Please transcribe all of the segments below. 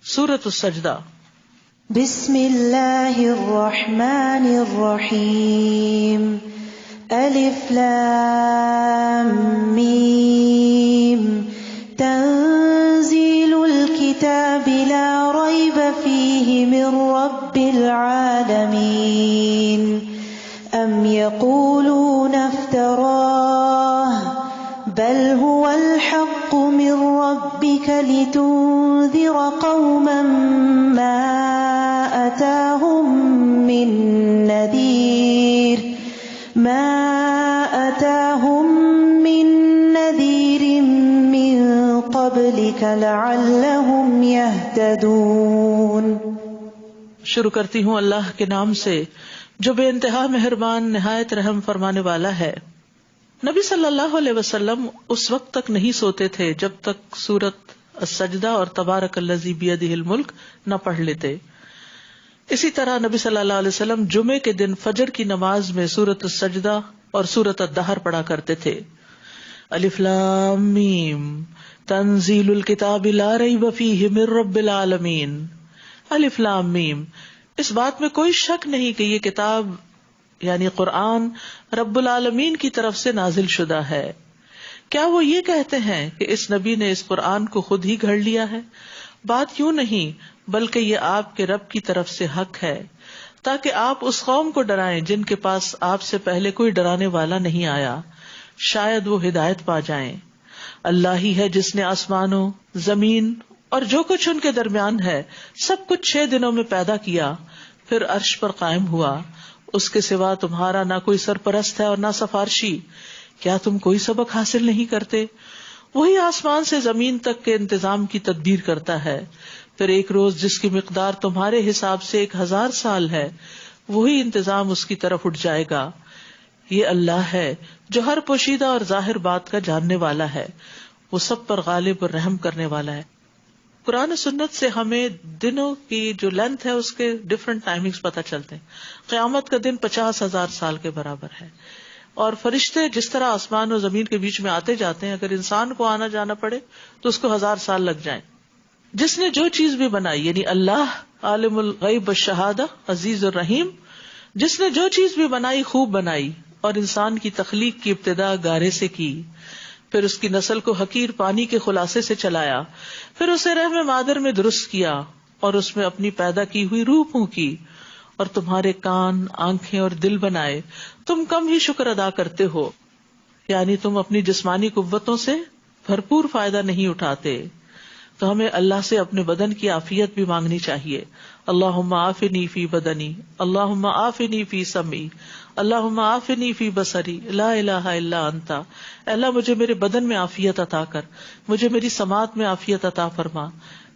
سورۃ السجدہ۔ بسم اللہ الرحمن الرحیم، الف لام میم، تنزیل الکتاب لا ریب فیہ من رب العالمین، ام یقولون افتراہ بل هو الحق من ربك لتنذر قوما ما أتاهم من نذير من قبلك لعلهم يهتدون۔ شروع کرتی ہوں اللہ کے نام سے جو بے انتہا مہربان نہایت رحم فرمانے والا ہے۔ نبی صلی اللہ علیہ وسلم اس وقت تک نہیں سوتے تھے جب تک سورۃ السجدہ اور تبارک الذی بیدہ الملک نہ پڑھ لیتے۔ اسی طرح نبی صلی اللہ علیہ وسلم جمعے کے دن فجر کی نماز میں سورۃ السجدہ اور سورۃ الدہر پڑھا کرتے تھے۔ الف لام میم، تنزیل الکتاب لا ریب فیہ من رب العالمین۔ الف لام میم، اس بات میں کوئی شک نہیں کہ یہ کتاب یعنی قرآن رب العالمین کی طرف سے نازل شدہ ہے۔ کیا وہ یہ کہتے ہیں کہ اس نبی نے اس قرآن کو خود ہی گھڑ لیا ہے؟ بات یوں نہیں، بلکہ یہ آپ کے رب کی طرف سے حق ہے تاکہ آپ اس قوم کو ڈرائیں جن کے پاس آپ سے پہلے کوئی ڈرانے والا نہیں آیا، شاید وہ ہدایت پا جائیں۔ اللہ ہی ہے جس نے آسمانوں، زمین اور جو کچھ ان کے درمیان ہے سب کچھ 6 دنوں میں پیدا کیا، پھر عرش پر قائم ہوا۔ اس کے سوا تمہارا نہ کوئی سرپرست ہے اور نہ سفارشی، کیا تم کوئی سبق حاصل نہیں کرتے؟ وہی آسمان سے زمین تک کے انتظام کی تدبیر کرتا ہے، پھر ایک روز جس کی مقدار تمہارے حساب سے 1000 سال ہے، وہی انتظام اس کی طرف اٹھ جائے گا۔ یہ اللہ ہے جو ہر پوشیدہ اور ظاہر بات کا جاننے والا ہے، وہ سب پر غالب اور رحم کرنے والا ہے۔ قرآن و سنت سے ہمیں دنوں کی جو لینتھ ہے اس کے ڈفرنٹ ٹائمنگز پتہ چلتے ہیں۔ قیامت کا دن 50,000 سال کے برابر ہے، اور فرشتے جس طرح آسمان و زمین کے بیچ میں آتے جاتے ہیں، اگر انسان کو آنا جانا پڑے تو اس کو 1000 سال لگ جائیں۔ جس نے جو چیز بھی بنائی یعنی اللہ عالم الغیب والشہادہ عزیز الرحیم، جس نے جو چیز بھی بنائی خوب بنائی، اور انسان کی تخلیق کی ابتدا گارے سے کی، پھر اس کی نسل کو حقیر پانی کے خلاصے سے چلایا، پھر اسے رحم مادر میں درست کیا اور اس میں اپنی پیدا کی ہوئی روح پھونکی، اور تمہارے کان، آنکھیں اور دل بنائے، تم کم ہی شکر ادا کرتے ہو، یعنی تم اپنی جسمانی قوتوں سے بھرپور فائدہ نہیں اٹھاتے۔ تو ہمیں اللہ سے اپنے بدن کی عافیت بھی مانگنی چاہیے۔ اللہم عافنی فی بدنی، اللہم عافنی فی سمعی، اللہم عافنی فی بصری، لا الہ الا انت۔ اللہ مجھے میرے بدن میں عافیت عطا کر، مجھے میری سماعت میں عافیت عطا فرما،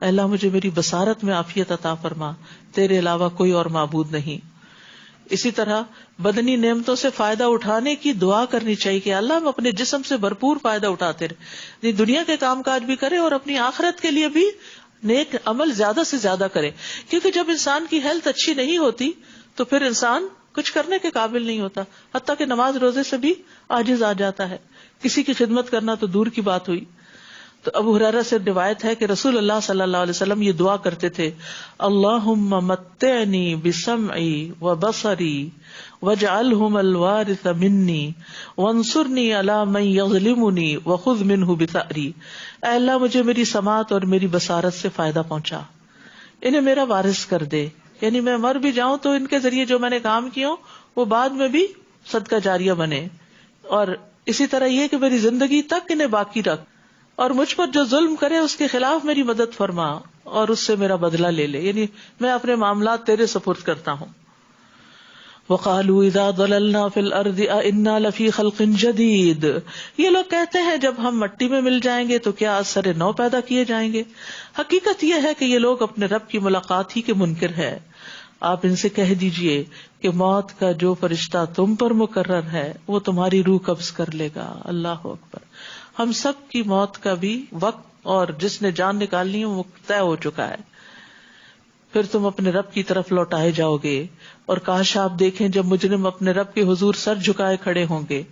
اللہ مجھے میری بصارت میں عافیت عطا فرما، تیرے علاوہ کوئی اور معبود نہیں۔ اسی طرح بدنی نعمتوں سے فائدہ اٹھانے کی دعا کرنی چاہیے کہ اللہ ہم اپنے جسم سے بھرپور فائدہ اٹھاتے رہے، دنیا کے کام کاج بھی کرے اور اپنی آخرت کے لیے بھی نیک عمل زیادہ سے زیادہ کرے، کیونکہ جب انسان کی ہیلتھ اچھی نہیں ہوتی تو پھر انسان کچھ کرنے کے قابل نہیں ہوتا، حتیٰ کہ نماز روزے سے بھی عاجز آ جاتا ہے، کسی کی خدمت کرنا تو دور کی بات ہوئی۔ تو ابو ہریرہ سے روایت ہے کہ رسول اللہ صلی اللہ علیہ وسلم یہ دعا کرتے تھے، اللہم متعنی بسمعی وبصری واجعلہم الوارث منی وانصرنی علی من یظلمنی وخذ منہ بثأری۔ اے اللہ مجھے میری سماعت اور میری بصارت سے فائدہ پہنچا، انہیں میرا وارث کر دے، یعنی میں مر بھی جاؤں تو ان کے ذریعے جو میں نے کام کیا وہ بعد میں بھی صدقہ جاریہ بنے، اور اسی طرح یہ کہ میری زندگی تک انہیں باقی رکھ، اور مجھ پر جو ظلم کرے اس کے خلاف میری مدد فرما اور اس سے میرا بدلہ لے لے، یعنی میں اپنے معاملات تیرے سپرد کرتا ہوں۔ وَقَالُوا إِذَا ضَلَلْنَا فِي الْأَرْضِ أَإِنَّا لَفِي خَلْقٍ جَدِيدٍ، یہ لوگ کہتے ہیں جب ہم مٹی میں مل جائیں گے تو کیا اثر نو پیدا کیے جائیں گے؟ حقیقت یہ ہے کہ یہ لوگ اپنے رب کی ملاقات ہی کے منکر ہے۔ آپ ان سے کہہ دیجئے کہ موت کا جو فرشتہ تم پر مقرر ہے وہ تمہاری روح قبض کر لے گا۔ اللہ اکبر۔ ہم سب کی موت کا بھی وقت اور جس نے جان نکالنی ہے وہ طے ہو چکا ہے، پھر تم اپنے رب کی طرف لوٹائے جاؤ گے، اور کاش آپ دیکھیں جب مجرم اپنے رب کے حضور سر جھکائے کھڑے ہوں گے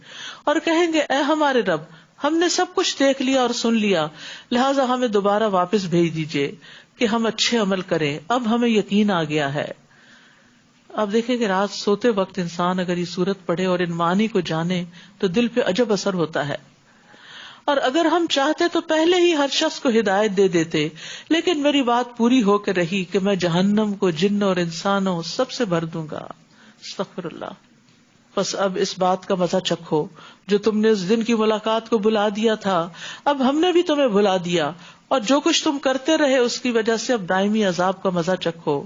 اور کہیں گے اے ہمارے رب، ہم نے سب کچھ دیکھ لیا اور سن لیا، لہٰذا ہمیں دوبارہ واپس بھیج دیجئے کہ ہم اچھے عمل کریں. اب ہمیں یقین آ گیا ہے. اب دیکھیں کہ رات سوتے وقت انسان اگر یہ سورت پڑھے اور ان معانی کو جانے تو دل پہ عجب اثر ہوتا ہے. اور اگر ہم چاہتے تو پہلے ہی ہر شخص کو ہدایت دے دیتے، لیکن میری بات پوری ہو کے رہی کہ میں جہنم کو جن اور انسانوں سب سے بھر دوں گا. استغفر اللہ. بس اب اس بات کا مزہ چکھو جو تم نے اس دن کی ملاقات کو بلا دیا تھا، اب ہم نے بھی تمہیں بلا دیا، اور جو کچھ تم کرتے رہے اس کی وجہ سے اب دائمی عذاب کا مزہ چکھو.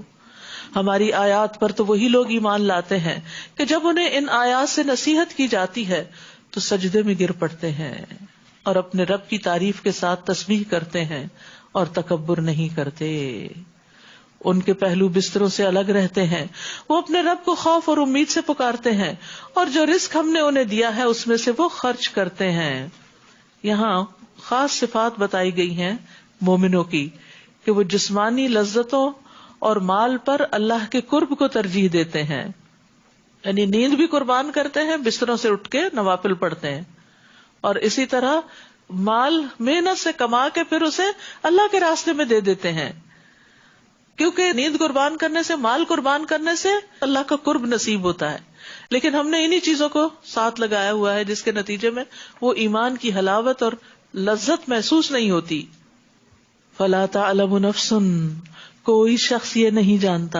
ہماری آیات پر تو وہی لوگ ایمان لاتے ہیں کہ جب انہیں ان آیات سے نصیحت کی جاتی ہے تو سجدے میں گر پڑتے ہیں اور اپنے رب کی تعریف کے ساتھ تسبیح کرتے ہیں اور تکبر نہیں کرتے. ان کے پہلو بستروں سے الگ رہتے ہیں. وہ اپنے رب کو خوف اور امید سے پکارتے ہیں اور جو رزق ہم نے انہیں دیا ہے اس میں سے وہ خرچ کرتے ہیں. یہاں خاص صفات بتائی گئی ہیں مومنوں کی کہ وہ جسمانی لذتوں اور مال پر اللہ کے قرب کو ترجیح دیتے ہیں، یعنی نیند بھی قربان کرتے ہیں، بستروں سے اٹھ کے نوافل پڑھتے ہیں، اور اسی طرح مال محنت سے کما کے پھر اسے اللہ کے راستے میں دے دیتے ہیں، کیونکہ نیند قربان کرنے سے، مال قربان کرنے سے اللہ کا قرب نصیب ہوتا ہے. لیکن ہم نے انہی چیزوں کو ساتھ لگایا ہوا ہے جس کے نتیجے میں وہ ایمان کی حلاوت اور لذت محسوس نہیں ہوتی. فلا تعلم نفس، کوئی شخص یہ نہیں جانتا،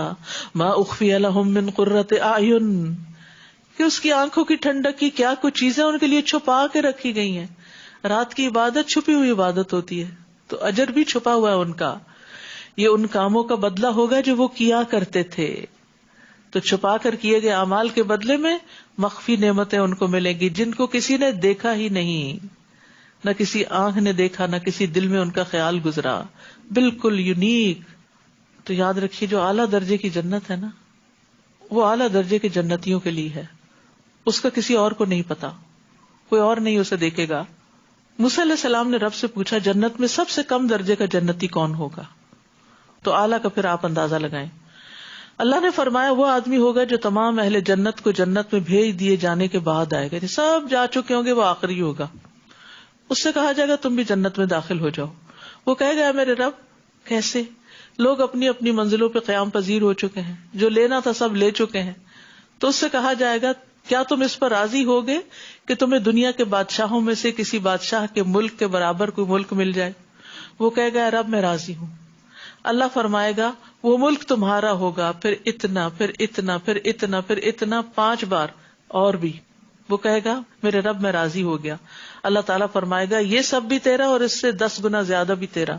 ما اخفی لہم من قرۃ اعین، کہ اس کی آنکھوں کی ٹھنڈک کی کیا کچھ چیزیں ان کے لیے چھپا کے رکھی گئی ہیں. رات کی عبادت چھپی ہوئی عبادت ہوتی ہے تو اجر بھی چھپا ہوا ہے ان کا. یہ ان کاموں کا بدلہ ہوگا جو وہ کیا کرتے تھے. تو چھپا کر کیے گئے اعمال کے بدلے میں مخفی نعمتیں ان کو ملیں گی جن کو کسی نے دیکھا ہی نہیں، نہ کسی آنکھ نے دیکھا، نہ کسی دل میں ان کا خیال گزرا. بالکل یونیک. تو یاد رکھیے جو اعلیٰ درجے کی جنت ہے نا، وہ اعلیٰ درجے کے جنتیوں کے لیے ہے، اس کا کسی اور کو نہیں پتا، کوئی اور نہیں اسے دیکھے گا. موسیٰ علیہ السلام نے رب سے پوچھا جنت میں سب سے کم درجے کا جنتی کون ہوگا؟ تو اعلیٰ کا پھر آپ اندازہ لگائیں. اللہ نے فرمایا وہ آدمی ہوگا جو تمام اہل جنت کو جنت میں بھیج دیے جانے کے بعد آئے گا. سب جا چکے ہوں گے، وہ آخری ہوگا. اس سے کہا جائے گا تم بھی جنت میں داخل ہو جاؤ. وہ کہے گا میرے رب کیسے؟ لوگ اپنی اپنی منزلوں پہ قیام پذیر ہو چکے ہیں، جو لینا تھا سب لے چکے ہیں. تو اس سے کہا جائے گا کیا تم اس پر راضی ہوگے کہ تمہیں دنیا کے بادشاہوں میں سے کسی بادشاہ کے ملک کے برابر کوئی ملک مل جائے؟ وہ کہے گا رب میں راضی ہوں. اللہ فرمائے گا وہ ملک تمہارا ہوگا، پھر اتنا، پھر اتنا، پھر اتنا، پھر اتنا، 5 بار اور بھی. وہ کہے گا میرے رب میں راضی ہو گیا. اللہ تعالیٰ فرمائے گا یہ سب بھی تیرا اور اس سے 10 گنا زیادہ بھی تیرا،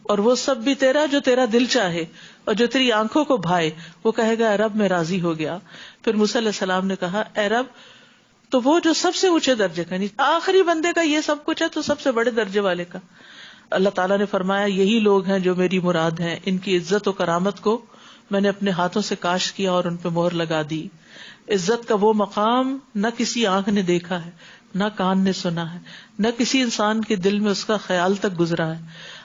اور وہ سب بھی تیرا جو تیرا دل چاہے اور جو تیری آنکھوں کو بھائے. وہ کہے گا اے رب میں راضی ہو گیا. پھر موسیٰ علیہ السلام نے کہا اے رب تو وہ جو سب سے اونچے درجے کا، آخری بندے کا یہ سب کچھ ہے تو سب سے بڑے درجے والے کا. اللہ تعالیٰ نے فرمایا یہی لوگ ہیں جو میری مراد ہیں، ان کی عزت و کرامت کو میں نے اپنے ہاتھوں سے کاشت کیا اور ان پہ مہر لگا دی. عزت کا وہ مقام نہ کسی آنکھ نے دیکھا ہے، نہ کان نے سنا ہے، نہ کسی انسان کے دل میں اس کا خیال تک گزرا ہے.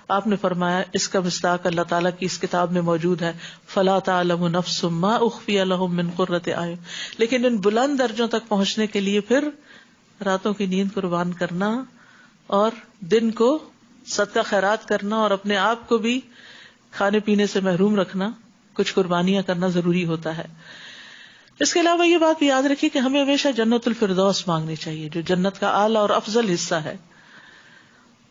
آپ نے فرمایا اس کا مصداق اللہ تعالیٰ کی اس کتاب میں موجود ہے، فلا تعلم نفس ما اخفی لهم من قرۃ اعین. لیکن ان بلند درجوں تک پہنچنے کے لیے پھر راتوں کی نیند قربان کرنا اور دن کو صدقہ خیرات کرنا اور اپنے آپ کو بھی کھانے پینے سے محروم رکھنا، کچھ قربانیاں کرنا ضروری ہوتا ہے. اس کے علاوہ یہ بات بھی یاد رکھیے کہ ہمیں ہمیشہ جنت الفردوس مانگنی چاہیے جو جنت کا اعلیٰ اور افضل حصہ ہے.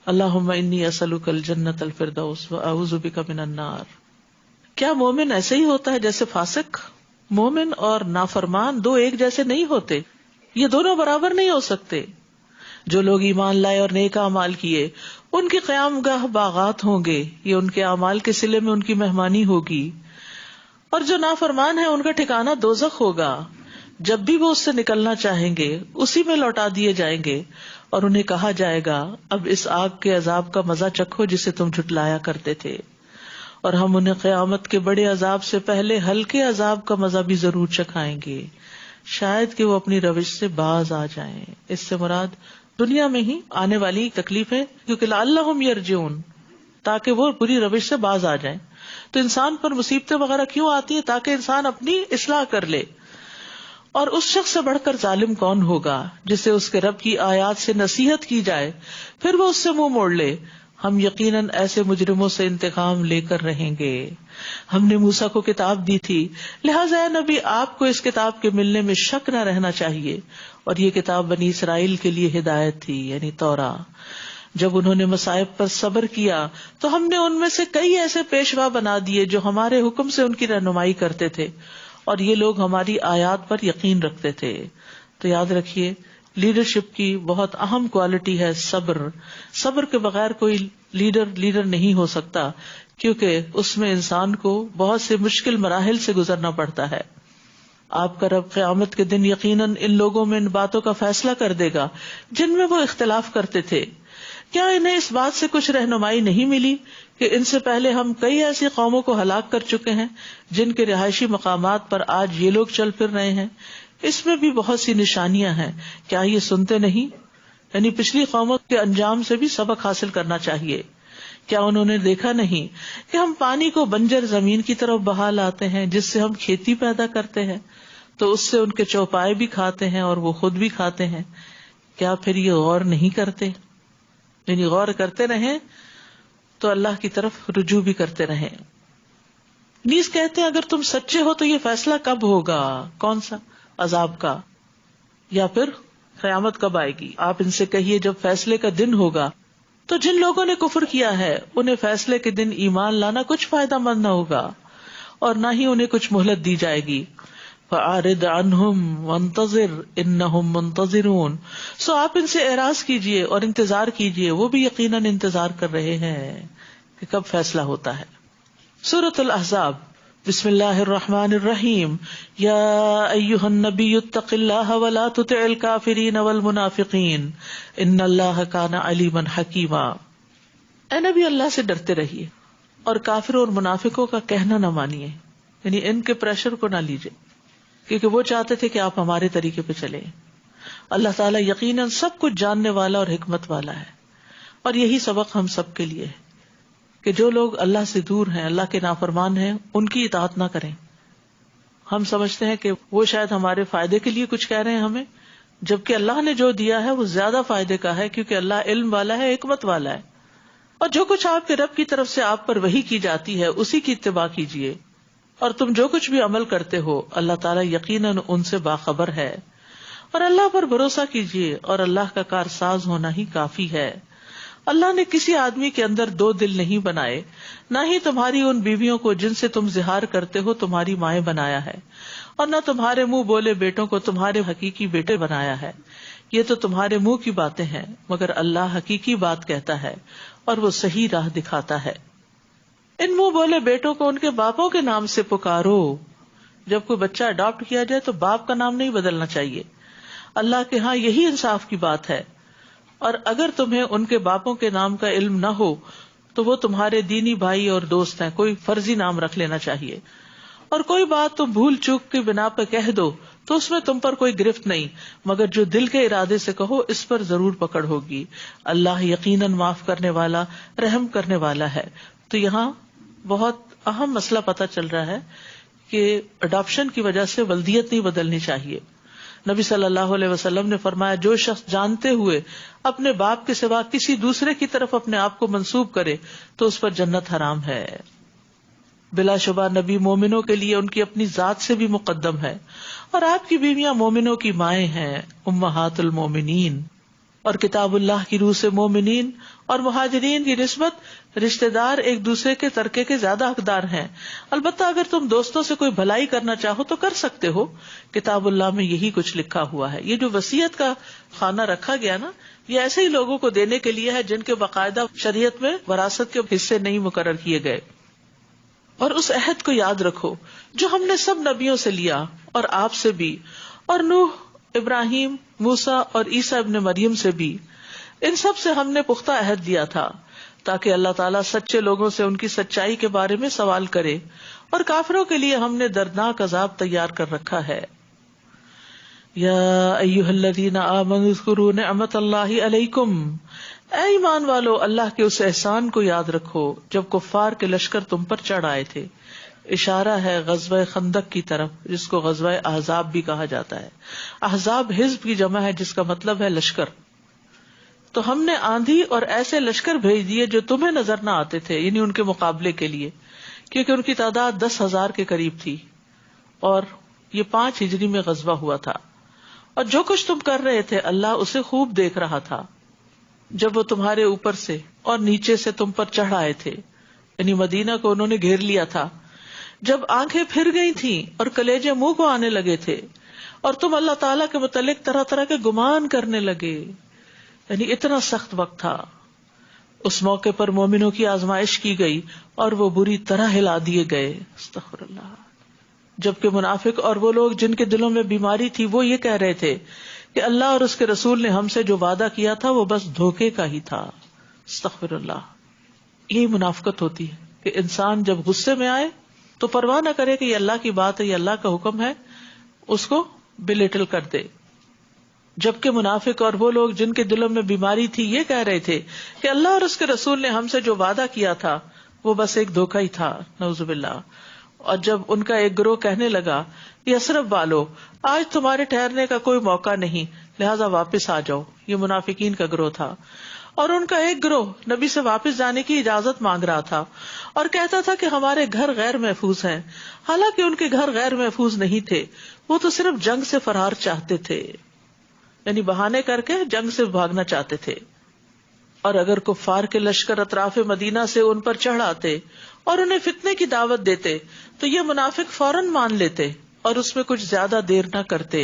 اللہم انی اسألک الجنت الفردوس واعوذ بک من النار. کیا مومن ایسے ہی ہوتا ہے جیسے فاسق؟ مومن اور نافرمان دو ایک جیسے نہیں ہوتے، یہ دونوں برابر نہیں ہو سکتے. جو لوگ ایمان لائے اور نیک اعمال کیے ان کی قیام گاہ باغات ہوں گے، یہ ان کے اعمال کے صلے میں ان کی مہمانی ہوگی. اور جو نافرمان ہیں ان کا ٹھکانہ دوزخ ہوگا، جب بھی وہ اس سے نکلنا چاہیں گے اسی میں لوٹا دیے جائیں گے اور انہیں کہا جائے گا اب اس آگ کے عذاب کا مزہ چکھو جسے تم جھٹلایا کرتے تھے، اور ہم انہیں قیامت کے بڑے عذاب سے پہلے ہلکے عذاب کا مزہ بھی ضرور چکھائیں گے، شاید کہ وہ اپنی روش سے باز آ جائیں. اس سے مراد دنیا میں ہی آنے والی تکلیفیں، کیونکہ لعلہم یرجعون، تاکہ وہ بری روش سے باز آ جائیں. تو انسان پر مصیبتیں وغیرہ کیوں آتی ہیں؟ تاکہ انسان اپنی اصلاح کر لے. اور اس شخص سے بڑھ کر ظالم کون ہوگا جسے اس کے رب کی آیات سے نصیحت کی جائے پھر وہ اس سے منہ موڑ لے. ہم یقیناً ایسے مجرموں سے انتقام لے کر رہیں گے. ہم نے موسیٰ کو کتاب دی تھی، لہٰذا اے نبی آپ کو اس کتاب کے ملنے میں شک نہ رہنا چاہیے، اور یہ کتاب بنی اسرائیل کے لیے ہدایت تھی، یعنی توراۃ. جب انہوں نے مصائب پر صبر کیا تو ہم نے ان میں سے کئی ایسے پیشوا بنا دیے جو ہمارے حکم سے ان کی رہنمائی کرتے تھے، اور یہ لوگ ہماری آیات پر یقین رکھتے تھے. تو یاد رکھیے لیڈرشپ کی بہت اہم کوالٹی ہے صبر. صبر کے بغیر کوئی لیڈر نہیں ہو سکتا، کیونکہ اس میں انسان کو بہت سے مشکل مراحل سے گزرنا پڑتا ہے. آپ کا رب قیامت کے دن یقیناً ان لوگوں میں ان باتوں کا فیصلہ کر دے گا جن میں وہ اختلاف کرتے تھے. کیا انہیں اس بات سے کچھ رہنمائی نہیں ملی کہ ان سے پہلے ہم کئی ایسی قوموں کو ہلاک کر چکے ہیں جن کے رہائشی مقامات پر آج یہ لوگ چل پھر رہے ہیں؟ اس میں بھی بہت سی نشانیاں ہیں، کیا یہ سنتے نہیں؟ یعنی پچھلی قوموں کے انجام سے بھی سبق حاصل کرنا چاہیے. کیا انہوں نے دیکھا نہیں کہ ہم پانی کو بنجر زمین کی طرف بہا لاتے ہیں جس سے ہم کھیتی پیدا کرتے ہیں، تو اس سے ان کے چوپائے بھی کھاتے ہیں اور وہ خود بھی کھاتے ہیں. کیا پھر یہ غور نہیں کرتے؟ یعنی غور کرتے رہیں تو اللہ کی طرف رجوع بھی کرتے رہیں. نیز کہتے ہیں اگر تم سچے ہو تو یہ فیصلہ کب ہوگا؟ کون سا؟ عذاب کا، یا پھر قیامت کب آئے گی؟ آپ ان سے کہیے جب فیصلے کا دن ہوگا تو جن لوگوں نے کفر کیا ہے انہیں فیصلے کے دن ایمان لانا کچھ فائدہ مند نہ ہوگا، اور نہ ہی انہیں کچھ مہلت دی جائے گی. فَأَعْرِضْ عَنْهُمْ وَانْتَظِرْ إِنَّهُمْ مُنْتَظِرُونَ. سو آپ ان سے اعراض کیجئے اور انتظار کیجئے، وہ بھی یقیناً انتظار کر رہے ہیں کہ کب فیصلہ ہوتا ہے. سورۃ الاحزاب. بسم اللہ الرحمن الرحیم. یا ایھا النبی اتق اللہ ولا تطع الکافرین والمنافقین ان اللہ کان علیما حکیما. اے نبی اللہ سے ڈرتے رہیے اور کافروں اور منافقوں کا کہنا نہ مانیے، یعنی ان کے پریشر کو نہ لیجیے، کیونکہ وہ چاہتے تھے کہ آپ ہمارے طریقے پہ چلیں. اللہ تعالیٰ یقیناً سب کچھ جاننے والا اور حکمت والا ہے، اور یہی سبق ہم سب کے لیے ہے کہ جو لوگ اللہ سے دور ہیں، اللہ کے نافرمان ہیں، ان کی اطاعت نہ کریں. ہم سمجھتے ہیں کہ وہ شاید ہمارے فائدے کے لیے کچھ کہہ رہے ہیں ہمیں، جبکہ اللہ نے جو دیا ہے وہ زیادہ فائدے کا ہے، کیونکہ اللہ علم والا ہے، حکمت والا ہے. اور جو کچھ آپ کے رب کی طرف سے آپ پر وحی کی جاتی ہے اسی کی اتباع کیجیے، اور تم جو کچھ بھی عمل کرتے ہو اللہ تعالیٰ یقیناً ان سے باخبر ہے. اور اللہ پر بھروسہ کیجیے، اور اللہ کا کارساز ہونا ہی کافی ہے. اللہ نے کسی آدمی کے اندر دو دل نہیں بنائے، نہ ہی تمہاری ان بیویوں کو جن سے تم زہار کرتے ہو تمہاری مائیں بنایا ہے، اور نہ تمہارے منہ بولے بیٹوں کو تمہارے حقیقی بیٹے بنایا ہے. یہ تو تمہارے منہ کی باتیں ہیں، مگر اللہ حقیقی بات کہتا ہے اور وہ صحیح راہ دکھاتا ہے. ان منہ بولے بیٹوں کو ان کے باپوں کے نام سے پکارو. جب کوئی بچہ اڈاپٹ کیا جائے تو باپ کا نام نہیں بدلنا چاہیے. اللہ کے ہاں یہی انصاف کی بات ہے. اور اگر تمہیں ان کے باپوں کے نام کا علم نہ ہو تو وہ تمہارے دینی بھائی اور دوست ہیں، کوئی فرضی نام رکھ لینا چاہیے. اور کوئی بات تم بھول چوک کی بنا پہ کہہ دو تو اس میں تم پر کوئی گرفت نہیں، مگر جو دل کے ارادے سے کہو اس پر ضرور پکڑ ہوگی. اللہ یقیناً معاف کرنے والا، رحم کرنے والا ہے. تو یہاں بہت اہم مسئلہ پتہ چل رہا ہے کہ اڈاپشن کی وجہ سے ولدیت نہیں بدلنی چاہیے. نبی صلی اللہ علیہ وسلم نے فرمایا جو شخص جانتے ہوئے اپنے باپ کے سوا کسی دوسرے کی طرف اپنے آپ کو منسوب کرے تو اس پر جنت حرام ہے. بلا شبہ نبی مومنوں کے لیے ان کی اپنی ذات سے بھی مقدم ہے، اور آپ کی بیویاں مومنوں کی مائیں ہیں، امہات المومنین. اور کتاب اللہ کی روح سے مومنین اور مہاجرین کی نسبت رشتہ دار ایک دوسرے کے ترکے کے زیادہ حقدار ہیں. البتہ اگر تم دوستوں سے کوئی بھلائی کرنا چاہو تو کر سکتے ہو، کتاب اللہ میں یہی کچھ لکھا ہوا ہے. یہ جو وصیت کا خانہ رکھا گیا نا، یہ ایسے ہی لوگوں کو دینے کے لیے ہے جن کے باقاعدہ شریعت میں وراثت کے حصے نہیں مقرر کیے گئے. اور اس عہد کو یاد رکھو جو ہم نے سب نبیوں سے لیا اور آپ سے بھی، اور نوح، ابراہیم، موسیٰ اور عیسیٰ ابن مریم سے بھی. ان سب سے ہم نے پختہ عہد لیا تھا تاکہ اللہ تعالیٰ سچے لوگوں سے ان کی سچائی کے بارے میں سوال کرے، اور کافروں کے لیے ہم نے دردناک عذاب تیار کر رکھا ہے. یا ایھا الذین آمنوا اذکروا نعمت اللہ علیکم. اے ایمان والو اللہ کے اس احسان کو یاد رکھو جب کفار کے لشکر تم پر چڑھ آئے تھے. اشارہ ہے غزوہ خندق کی طرف جس کو غزوہ احزاب بھی کہا جاتا ہے. احزاب حزب کی جمع ہے جس کا مطلب ہے لشکر. تو ہم نے آندھی اور ایسے لشکر بھیج دیے جو تمہیں نظر نہ آتے تھے، یعنی ان کے مقابلے کے لیے، کیونکہ ان کی تعداد 10,000 کے قریب تھی، اور یہ 5 ہجری میں غزوہ ہوا تھا. اور جو کچھ تم کر رہے تھے اللہ اسے خوب دیکھ رہا تھا جب وہ تمہارے اوپر سے اور نیچے سے تم پر چڑھ آئے تھے، یعنی مدینہ کو انہوں نے گھیر لیا تھا، جب آنکھیں پھر گئی تھیں اور کلیجے منہ کو آنے لگے تھے، اور تم اللہ تعالیٰ کے متعلق طرح طرح کے گمان کرنے لگے. یعنی اتنا سخت وقت تھا. اس موقع پر مومنوں کی آزمائش کی گئی اور وہ بری طرح ہلا دیے گئے. استغفر اللہ. جبکہ منافق اور وہ لوگ جن کے دلوں میں بیماری تھی وہ یہ کہہ رہے تھے کہ اللہ اور اس کے رسول نے ہم سے جو وعدہ کیا تھا وہ بس دھوکے کا ہی تھا. استغفر اللہ. یہی منافقت ہوتی ہے کہ انسان جب غصے میں آئے تو پرواہ نہ کرے کہ یہ اللہ کی بات ہے، یہ اللہ کا حکم ہے، اس کو بلیٹل کر دے. جبکہ منافق اور وہ لوگ جن کے دلوں میں بیماری تھی یہ کہہ رہے تھے کہ اللہ اور اس کے رسول نے ہم سے جو وعدہ کیا تھا وہ بس ایک دھوکہ ہی تھا. نعوذ باللہ. اور جب ان کا ایک گروہ کہنے لگا یثرب والو آج تمہارے ٹھہرنے کا کوئی موقع نہیں لہذا واپس آ جاؤ، یہ منافقین کا گروہ تھا، اور ان کا ایک گروہ نبی سے واپس جانے کی اجازت مانگ رہا تھا اور کہتا تھا کہ ہمارے گھر غیر محفوظ ہیں، حالانکہ ان کے گھر غیر محفوظ نہیں تھے، وہ تو صرف جنگ سے فرار چاہتے تھے، یعنی بہانے کر کے جنگ سے بھاگنا چاہتے تھے. اور اگر کفار کے لشکر اطراف مدینہ سے ان پر چڑھ آتے اور انہیں فتنے کی دعوت دیتے تو یہ منافق فوراً مان لیتے اور اس میں کچھ زیادہ دیر نہ کرتے.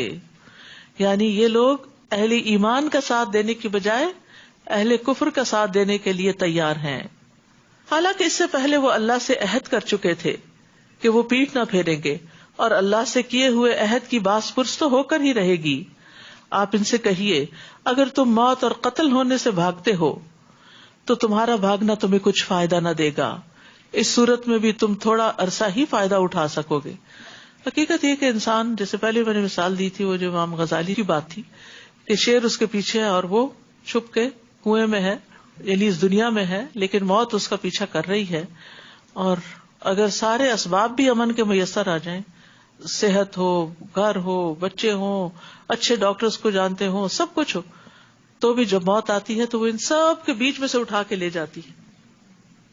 یعنی یہ لوگ اہل ایمان کا ساتھ دینے کی بجائے اہل کفر کا ساتھ دینے کے لیے تیار ہیں، حالانکہ اس سے پہلے وہ اللہ سے عہد کر چکے تھے کہ وہ پیٹھ نہ پھیریں گے، اور اللہ سے کیے ہوئے عہد کی باز پرس تو ہو کر ہی رہے گی. آپ ان سے کہیے اگر تم موت اور قتل ہونے سے بھاگتے ہو تو تمہارا بھاگنا تمہیں کچھ فائدہ نہ دے گا، اس صورت میں بھی تم تھوڑا عرصہ ہی فائدہ اٹھا سکو گے. حقیقت یہ کہ انسان، جیسے پہلے میں نے مثال دی تھی وہ جو امام غزالی کی بات تھی کہ شیر اس کے پیچھے ہے اور وہ چھپ کے کنویں میں ہے، یعنی اس دنیا میں ہے، لیکن موت اس کا پیچھا کر رہی ہے. اور اگر سارے اسباب بھی امن کے میسر آ جائیں، صحت ہو، گھر ہو، بچے ہوں، اچھے ڈاکٹرز کو جانتے ہوں، سب کچھ ہو، تو بھی جب موت آتی ہے تو وہ ان سب کے بیچ میں سے اٹھا کے لے جاتی ہے،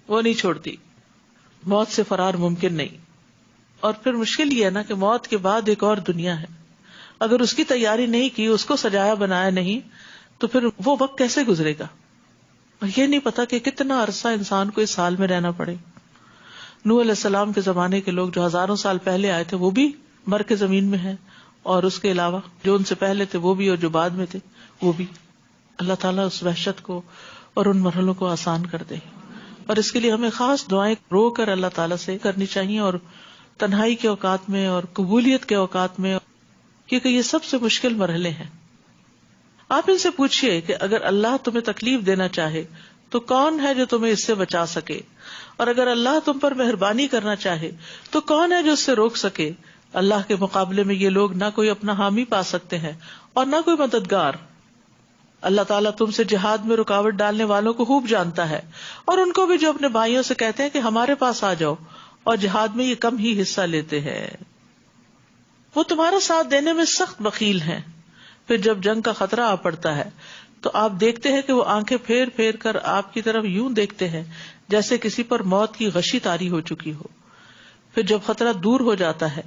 وہ نہیں چھوڑتی. موت سے فرار ممکن نہیں. اور پھر مشکل یہ ہے نا کہ موت کے بعد ایک اور دنیا ہے، اگر اس کی تیاری نہیں کی، اس کو سجایا بنایا نہیں، تو پھر وہ وقت کیسے گزرے گا. اور یہ نہیں پتا کہ کتنا عرصہ انسان کو اس حال میں رہنا پڑے. نوح علیہ السلام کے زمانے کے لوگ جو ہزاروں سال پہلے آئے تھے وہ بھی مر کے زمین میں ہیں، اور اس کے علاوہ جو ان سے پہلے تھے وہ بھی اور جو بعد میں تھے وہ بھی. اللہ تعالیٰ اس وحشت کو اور ان مرحلوں کو آسان کر دے. اور اس کے لیے ہمیں خاص دعائیں رو کر اللہ تعالیٰ سے کرنی چاہیے، اور تنہائی کے اوقات میں اور قبولیت کے اوقات میں، کیونکہ یہ سب سے مشکل مرحلے ہیں. آپ ان سے پوچھئے کہ اگر اللہ تمہیں تکلیف دینا چاہے تو کون ہے جو تمہیں اس سے بچا سکے، اور اگر اللہ تم پر مہربانی کرنا چاہے تو کون ہے جو اس سے روک سکے. اللہ کے مقابلے میں یہ لوگ نہ کوئی اپنا حامی پا سکتے ہیں اور نہ کوئی مددگار. اللہ تعالیٰ تم سے جہاد میں رکاوٹ ڈالنے والوں کو خوب جانتا ہے، اور ان کو بھی جو اپنے بھائیوں سے کہتے ہیں کہ ہمارے پاس آ جاؤ، اور جہاد میں یہ کم ہی حصہ لیتے ہیں. وہ تمہارا ساتھ دینے میں سخت بخیل ہیں، پھر جب جنگ کا خطرہ آ پڑتا ہے تو آپ دیکھتے ہیں کہ وہ آنکھیں پھیر پھیر کر آپ کی طرف یوں دیکھتے ہیں جیسے کسی پر موت کی غشی طاری ہو چکی ہو. پھر جب خطرہ دور ہو جاتا ہے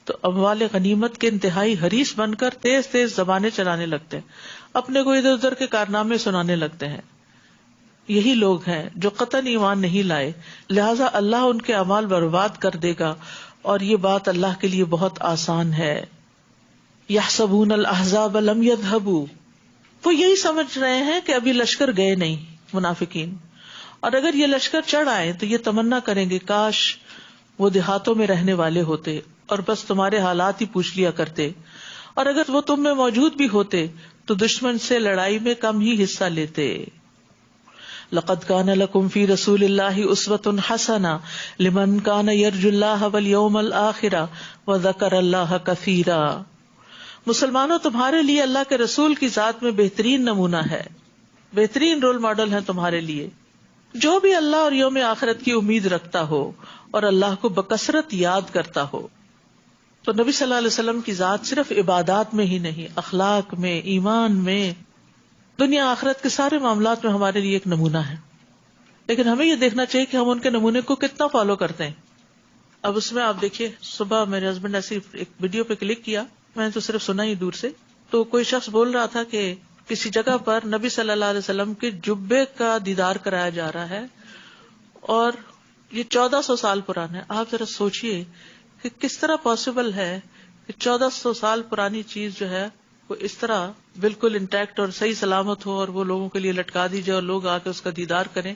تو اموال غنیمت کے انتہائی حریص بن کر تیز تیز زبانیں چلانے لگتے ہیں، اپنے کو ادھر ادھر کے کارنامے سنانے لگتے ہیں. یہی لوگ ہیں جو قطعاً ایمان نہیں لائے، لہذا اللہ ان کے اعمال برباد کر دے گا، اور یہ بات اللہ کے لیے بہت آسان ہے. یحسبون الاحزاب لم یذهبوا، وہ یہی سمجھ رہے ہیں کہ ابھی لشکر گئے نہیں، منافقین. اور اگر یہ لشکر چڑھ آئے تو یہ تمنا کریں گے کاش وہ دیہاتوں میں رہنے والے ہوتے اور بس تمہارے حالات ہی پوچھ لیا کرتے، اور اگر وہ تم میں موجود بھی ہوتے تو دشمن سے لڑائی میں کم ہی حصہ لیتے. لقد كان لكم في رسول الله اسوة حسنة لمن كان يرجو الله واليوم الآخر وذكر الله كثيرا. مسلمانوں تمہارے لیے اللہ کے رسول کی ذات میں بہترین نمونہ ہے، بہترین رول ماڈل ہے تمہارے لیے، جو بھی اللہ اور یوم آخرت کی امید رکھتا ہو اور اللہ کو بکثرت یاد کرتا ہو. تو نبی صلی اللہ علیہ وسلم کی ذات صرف عبادات میں ہی نہیں، اخلاق میں، ایمان میں، دنیا آخرت کے سارے معاملات میں ہمارے لیے ایک نمونہ ہے، لیکن ہمیں یہ دیکھنا چاہیے کہ ہم ان کے نمونے کو کتنا فالو کرتے ہیں. اب اس میں آپ دیکھیے، صبح میرے ہسبینڈ نے صرف ایک ویڈیو پہ کلک کیا، میں نے تو صرف سنا ہی دور سے، تو کوئی شخص بول رہا تھا کہ کسی جگہ پر نبی صلی اللہ علیہ وسلم کے جبے کا دیدار کرایا جا رہا ہے اور یہ 1400 سال پرانا ہے. آپ ذرا سوچئے کہ کس طرح پاسبل ہے کہ 1400 سال پرانی چیز جو ہے وہ اس طرح بالکل انٹیکٹ اور صحیح سلامت ہو اور وہ لوگوں کے لیے لٹکا دی جائے اور لوگ آ کے اس کا دیدار کریں،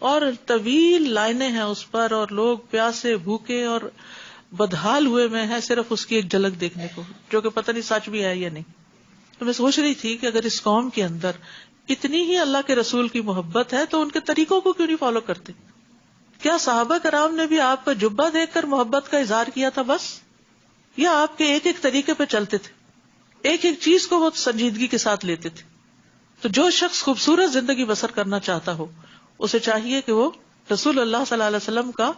اور طویل لائنیں ہیں اس پر اور لوگ پیاسے بھوکے اور بدحال ہوئے میں ہیں صرف اس کی ایک جھلک دیکھنے کو، جو کہ پتہ نہیں سچ بھی ہے یا نہیں. تو میں سوچ رہی تھی کہ اگر اس قوم کے اندر اتنی ہی اللہ کے رسول کی محبت ہے تو ان کے طریقوں کو کیوں نہیں فالو کرتے؟ کیا صحابہ کرام نے بھی آپ کا جبہ دیکھ کر محبت کا اظہار کیا تھا بس، یا آپ کے ایک ایک طریقے پہ چلتے تھے، ایک ایک چیز کو وہ سنجیدگی کے ساتھ لیتے تھے؟ تو جو شخص خوبصورت زندگی بسر کرنا چاہتا ہو اسے چاہیے کہ وہ رسول اللہ صلی اللہ علیہ وسلم کا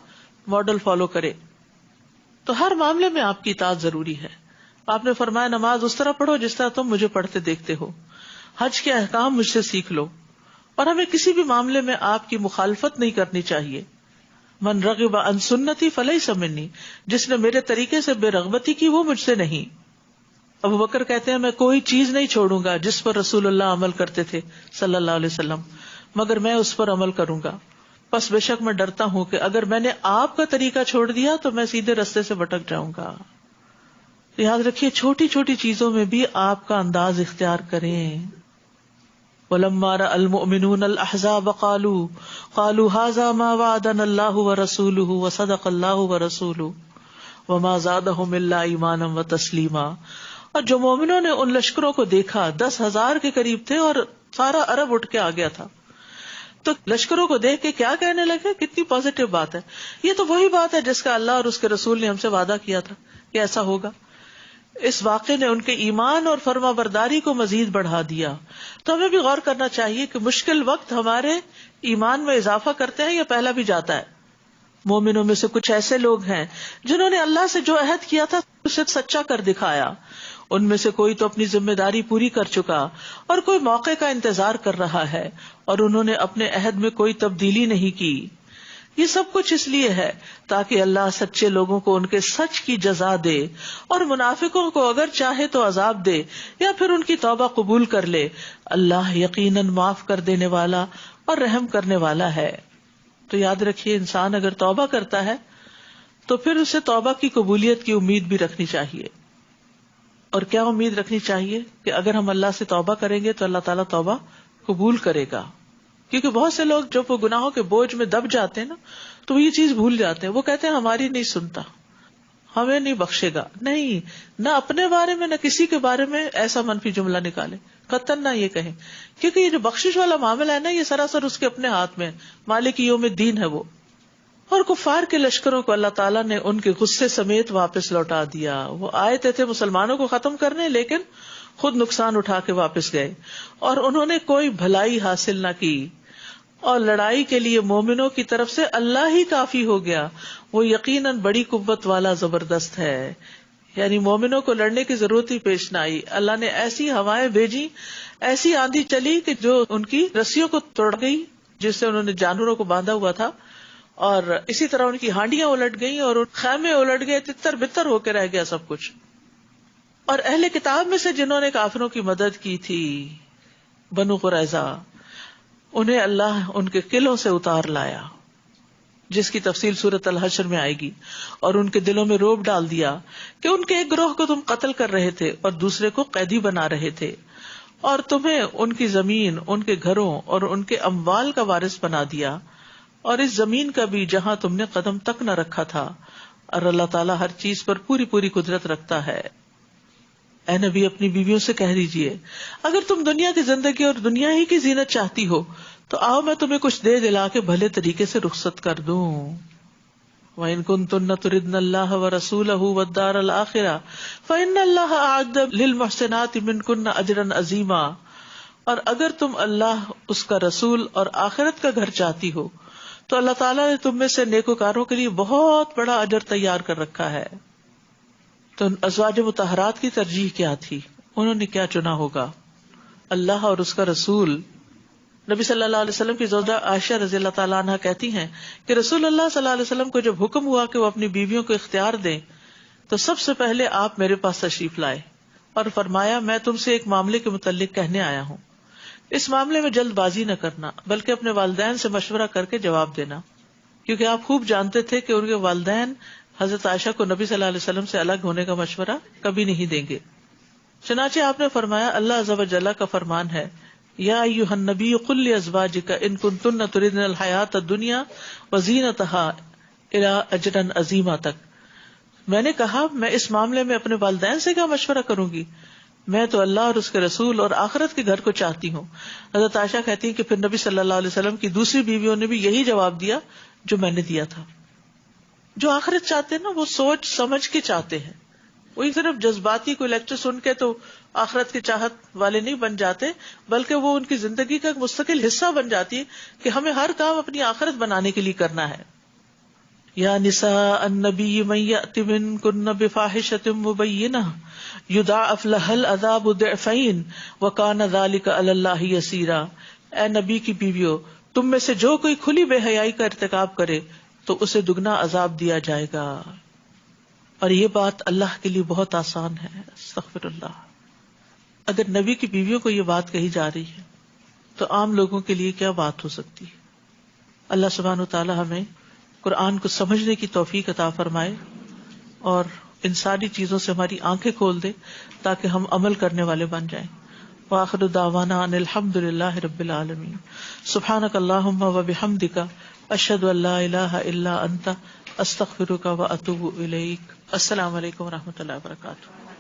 ماڈل فالو کرے. تو ہر معاملے میں آپ کی اطاعت ضروری ہے. آپ نے فرمایا نماز اس طرح پڑھو جس طرح تم مجھے پڑھتے دیکھتے ہو، حج کے احکام مجھ سے سیکھ لو، اور ہمیں کسی بھی معاملے میں آپ کی مخالفت نہیں کرنی چاہیے. من رغب عن سنتی فلیس منی، جس نے میرے طریقے سے بے رغبتی کی وہ مجھ سے نہیں. ابو بکر کہتے ہیں میں کوئی چیز نہیں چھوڑوں گا جس پر رسول اللہ عمل کرتے تھے صلی اللہ علیہ وسلم، مگر میں اس پر عمل کروں گا. پس بے شک میں ڈرتا ہوں کہ اگر میں نے آپ کا طریقہ چھوڑ دیا تو میں سیدھے رستے سے بھٹک جاؤں گا. یاد رکھیے چھوٹی چھوٹی چیزوں میں بھی آپ کا انداز اختیار کریں. وَلَمَّا رَأَى الْمُؤْمِنُونَ الْأَحْزَابَ قَالُوا هَذَا مَا وَعَدَنَا اللَّهُ وَرَسُولُهُ وَصَدَقَ اللَّهُ وَرَسُولُهُ وَمَا زَادَهُمْ إِلَّا إِيمَانًا وَتَسْلِيمًا. اور جو مومنوں نے ان لشکروں کو دیکھا 10,000 کے قریب تھے اور سارا عرب اٹھ کے آ گیا تھا، تو لشکروں کو دیکھ کے کیا کہنے لگے؟ کتنی پازیٹو بات ہے، یہ تو وہی بات ہے جس کا اللہ اور اس کے رسول نے ہم سے وعدہ کیا تھا کہ ایسا ہوگا. اس واقعے نے ان کے ایمان اور فرما برداری کو مزید بڑھا دیا. تو ہمیں بھی غور کرنا چاہیے کہ مشکل وقت ہمارے ایمان میں اضافہ کرتے ہیں یا پہلا بھی جاتا ہے. مومنوں میں سے کچھ ایسے لوگ ہیں جنہوں نے اللہ سے جو عہد کیا تھا اسے سچا کر دکھایا. ان میں سے کوئی تو اپنی ذمہ داری پوری کر چکا اور کوئی موقع کا انتظار کر رہا ہے، اور انہوں نے اپنے عہد میں کوئی تبدیلی نہیں کی. یہ سب کچھ اس لیے ہے تاکہ اللہ سچے لوگوں کو ان کے سچ کی جزا دے اور منافقوں کو اگر چاہے تو عذاب دے یا پھر ان کی توبہ قبول کر لے. اللہ یقیناً معاف کر دینے والا اور رحم کرنے والا ہے. تو یاد رکھیے انسان اگر توبہ کرتا ہے تو پھر اسے توبہ کی قبولیت کی امید بھی رکھنی چاہیے. اور کیا امید رکھنی چاہیے؟ کہ اگر ہم اللہ سے توبہ کریں گے تو اللہ تعالیٰ توبہ قبول کرے گا. کیونکہ بہت سے لوگ جب وہ گناہوں کے بوجھ میں دب جاتے ہیں نا تو وہ یہ چیز بھول جاتے ہیں. وہ کہتے ہیں ہماری نہیں سنتا، ہمیں نہیں بخشے گا. نہیں، نہ اپنے بارے میں نہ کسی کے بارے میں ایسا منفی جملہ نکالے، قطعاً نہ یہ کہیں، کیونکہ یہ جو بخشش والا معاملہ ہے نا یہ سراسر اس کے اپنے ہاتھ میں، مالک یوم الدین ہے وہ. اور کفار کے لشکروں کو اللہ تعالیٰ نے ان کے غصے سمیت واپس لوٹا دیا. وہ آئے تھے مسلمانوں کو ختم کرنے، لیکن خود نقصان اٹھا کے واپس گئے، اور انہوں نے کوئی بھلائی حاصل نہ کی. اور لڑائی کے لیے مومنوں کی طرف سے اللہ ہی کافی ہو گیا، وہ یقیناً بڑی قوت والا زبردست ہے. یعنی مومنوں کو لڑنے کی ضرورت ہی پیش نہ آئی. اللہ نے ایسی ہوائیں بھیجی، ایسی آندھی چلی کہ جو ان کی رسیوں کو توڑ گئی جس سے انہوں نے جانوروں کو باندھا ہوا تھا، اور اسی طرح ان کی ہانڈیاں الٹ گئیں اور خیمے الٹ گئے، تتر بتر ہو کے رہ گیا سب کچھ. اور اہل کتاب میں سے جنہوں نے کافروں کی مدد کی تھی، بنو قریظہ، انہیں اللہ ان کے قلعوں سے اتار لایا، جس کی تفصیل سورۃ الحشر میں آئے گی. اور ان کے دلوں میں رعب ڈال دیا کہ ان کے ایک گروہ کو تم قتل کر رہے تھے اور دوسرے کو قیدی بنا رہے تھے، اور تمہیں ان کی زمین، ان کے گھروں اور ان کے اموال کا وارث بنا دیا، اور اس زمین کا بھی جہاں تم نے قدم تک نہ رکھا تھا. اور اللہ تعالیٰ ہر چیز پر پوری پوری قدرت رکھتا ہے. اے نبی اپنی بیویوں سے کہہ دیجئے اگر تم دنیا کی زندگی اور دنیا ہی کی زینت چاہتی ہو تو آؤ میں تمہیں کچھ دے دلا کے بھلے طریقے سے رخصت کر دوں. وَإِن كُنتُنَّ تُرِدْنَ اللَّهَ وَرَسُولَهُ وَالدَّارَ الْآخِرَةَ فَإِنَّ اللَّهَ أَعَدَّ لِلْمُحْسِنَاتِ مِنكُنَّ أَجْرًا عَظِيمًا. اور اگر تم اللہ، اس کا رسول اور آخرت کا گھر چاہتی ہو تو اللہ تعالیٰ نے تم میں سے نیکوکاروں کے لیے بہت بڑا اجر تیار کر رکھا ہے. تو ازواج مطہرات کی ترجیح کیا تھی؟ انہوں نے کیا چنا ہوگا؟ اللہ اور اس کا رسول. نبی صلی اللہ علیہ وسلم کی زوجہ عائشہ رضی اللہ تعالیٰ عنہ کہتی ہیں کہ رسول اللہ صلی اللہ علیہ وسلم کو جب حکم ہوا کہ وہ اپنی بیویوں کو اختیار دیں تو سب سے پہلے آپ میرے پاس تشریف لائے اور فرمایا میں تم سے ایک معاملے کے متعلق کہنے آیا ہوں. اس معاملے میں جلد بازی نہ کرنا بلکہ اپنے والدین سے مشورہ کر کے جواب دینا، کیونکہ آپ خوب جانتے تھے کہ ان کے والدین حضرت عائشہ کو نبی صلی اللہ علیہ وسلم سے الگ ہونے کا مشورہ کبھی نہیں دیں گے. چنانچہ آپ نے فرمایا اللہ عز و جل کا فرمان ہے یا ایھا النبی قل لازواجک ان کنتن تردن الحیاۃ الدنیا وزینتها الی اجر عظیم تک. میں نے کہا میں اس معاملے میں اپنے والدین سے کیا مشورہ کروں گی، میں تو اللہ اور اس کے رسول اور آخرت کے گھر کو چاہتی ہوں. حضرت عائشہ کہتی ہیں کہ پھر نبی صلی اللہ علیہ وسلم کی دوسری بیویوں نے بھی یہی جواب دیا جو میں نے دیا تھا. جو آخرت چاہتے ہیں نا وہ سوچ سمجھ کے چاہتے ہیں، وہی صرف جذباتی کوئی لیکچر سن کے تو آخرت کے چاہت والے نہیں بن جاتے، بلکہ وہ ان کی زندگی کا ایک مستقل حصہ بن جاتی ہے کہ ہمیں ہر کام اپنی آخرت بنانے کے لیے کرنا ہے. یا نساء النبی من یأت منکن بفاحشۃ مبینہ یضاعف لها العذاب ضعفین وکان ذلک علی اللہ یسیرا. اے نبی کی بیویوں، تم میں سے جو کوئی کھلی بے حیائی کا ارتکاب کرے تو اسے دگنا عذاب دیا جائے گا، اور یہ بات اللہ کے لیے بہت آسان ہے. استغفر اللہ. اگر نبی کی بیویوں کو یہ بات کہی جا رہی ہے تو عام لوگوں کے لیے کیا بات ہو سکتی ہے. اللہ سبحانہ وتعالی ہمیں قرآن کو سمجھنے کی توفیق عطا فرمائے اور ان ساری چیزوں سے ہماری آنکھیں کھول دے تاکہ ہم عمل کرنے والے بن جائیں. وآخر دعوانا ان الحمد للہ رب العالمین. سبحانک اللہم وبحمدک اشہد ان لا الہ الا انت استغفرک واتوب الیک. السلام علیکم ورحمۃ اللہ وبرکاتہ.